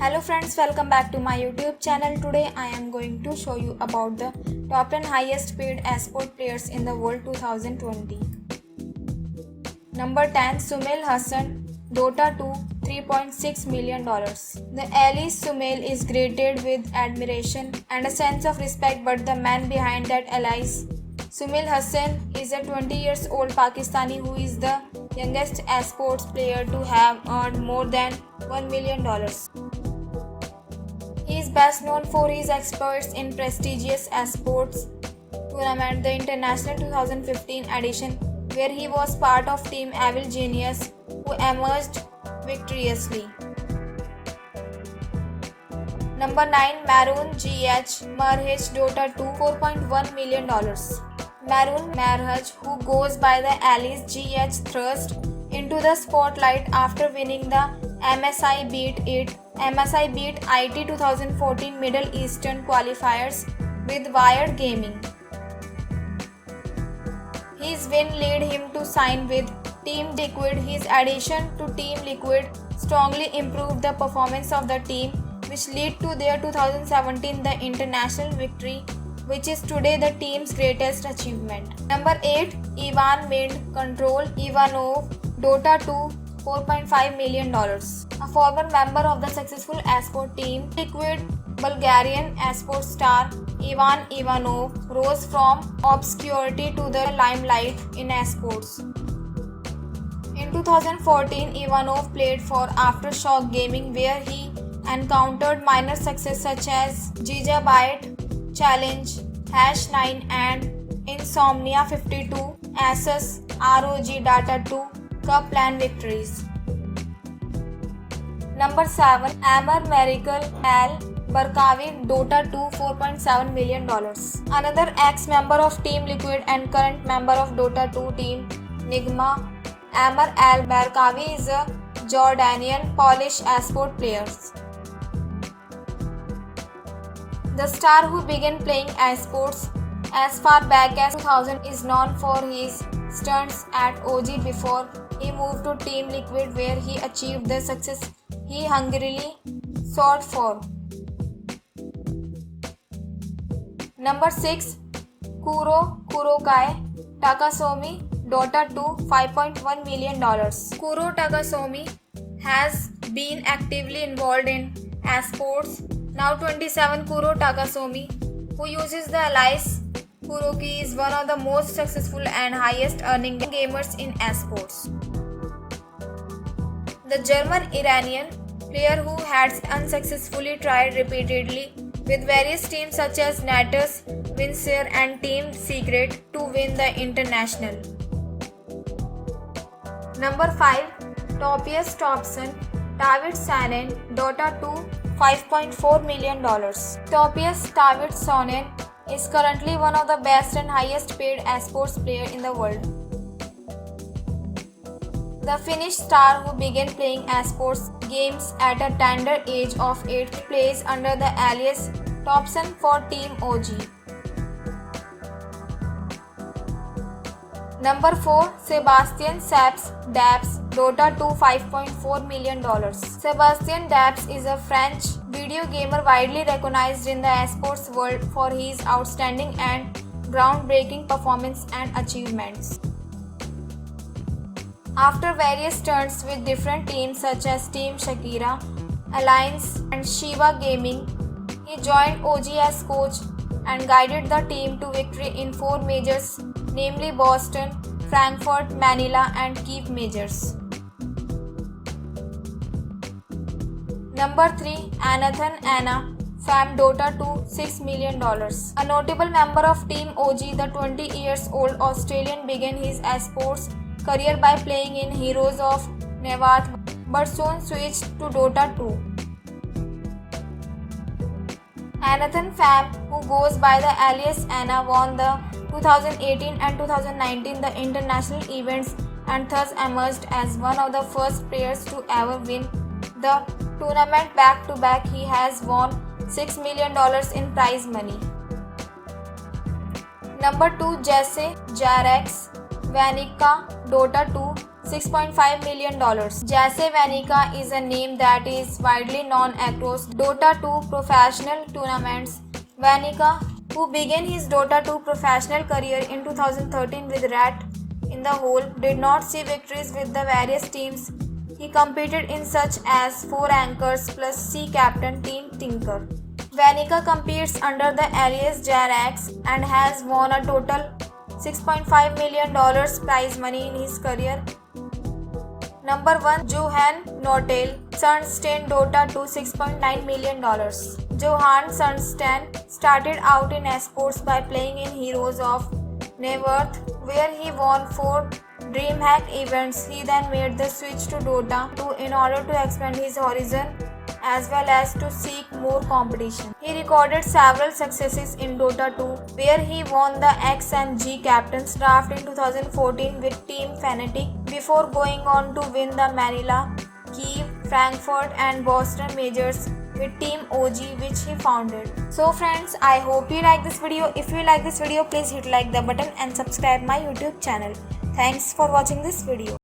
Hello friends, welcome back to my YouTube channel. Today I am going to show you about the top 10 highest paid esport players in the world 2020. Number 10, Sumail Hassan, Dota 2, $3.6 million. The Alice Sumail is greeted with admiration and a sense of respect, but the man behind that Alice, Sumail Hassan, is a 20 years old Pakistani who is the youngest esports player to have earned more than $1 million. He is best known for his exploits in prestigious esports tournament, the International 2015 edition, where he was part of Team Evil Genius, who emerged victoriously. Number 9, Maroon GH Marhaj, Dota 2, $4.1 million. Maroon Marhaj, who goes by the Alice GH, thrust into the spotlight after winning the MSI Beat IT 2014 Middle Eastern qualifiers with Wired Gaming. His win led him to sign with Team Liquid. His addition to Team Liquid strongly improved the performance of the team, which led to their 2017 the international victory, which is today the team's greatest achievement. Number 8, Ivan Mind Control Ivanov, Dota 2, $4.5 million. A former member of the successful esport team Liquid, Bulgarian esport star Ivan Ivanov rose from obscurity to the limelight in esports. In 2014, Ivanov played for Aftershock Gaming, where he encountered minor success such as Gigabyte Challenge, Hash9 and Insomnia 52, Asus ROG Data 2 Cup LAN victories. Number 7, Amer Miracle Al Barkawi, Dota 2, $4.7 million. Another ex-member of Team Liquid and current member of Dota 2 team Nigma, Amer Al Barkawi is a Jordanian Polish esport player. The star, who began playing esports as far back as 2000, is known for his stunts at OG before he moved to Team Liquid, where he achieved the success he hungrily sought for. Number 6, Kuro Kurokai Takasomi, Dota 2, $5.1 million. Kuro Takasomi has been actively involved in esports. Now 27, Kuro Takasomi, who uses the alias Kuroki, is one of the most successful and highest earning gamers in esports. The German-Iranian player, who had unsuccessfully tried repeatedly with various teams such as Natus, Windsor and Team Secret to win the international. Number 5, Tobias Thompson, David Sonnen, Dota 2, $5.4 million. Tobias David Sonnen is currently one of the best and highest paid esports player in the world. The Finnish star, who began playing esports games at a tender age of 8, plays under the alias Thompson for Team OG. Number 4, Sebastian Saps Daps, Dota 2, $5.4 million. Sebastian Daps is a French video gamer widely recognized in the esports world for his outstanding and groundbreaking performance and achievements. After various stunts with different teams such as Team Shakira, Alliance and Shiva Gaming, he joined OG as coach and guided the team to victory in 4 majors, namely Boston, Frankfurt, Manila and Kyiv majors. Number 3, Anathan Anna, Fam Dota 2, $6 million. A notable member of Team OG, the 20 years old Australian began his esports career by playing in Heroes of Nevath, but soon switched to Dota 2. Anathan Pham, who goes by the alias Anna, won the 2018 and 2019 the international events and thus emerged as one of the first players to ever win the tournament back-to-back. He has won $6 million in prize money. Number 2, Jesse Jarex Vanica, Dota 2, $6.5 million. Jesse Vanica is a name that is widely known across Dota 2 professional tournaments. Vanica, who began his Dota 2 professional career in 2013 with Rat in the Hole, did not see victories with the various teams he competed in, such as 4 Anchors plus C Captain Team Tinker. Vanica competes under the alias Jarax and has won a total $6.5 million prize money in his career. Number 1. Johan Nortel, Sunstein Dota 2 $6.9 million. Johan Sunstein started out in esports by playing in Heroes of Neverth, where he won 4 DreamHack events. He then made the switch to Dota 2 in order to expand his horizon as well as to seek more competition. He recorded several successes in Dota 2, where he won the X and G Captains draft in 2014 with Team Fnatic before going on to win the Manila, Kyiv, Frankfurt and Boston majors with Team OG, which he founded. So friends, I hope you like this video. If you like this video, please hit like the button and subscribe my YouTube channel. Thanks for watching this video.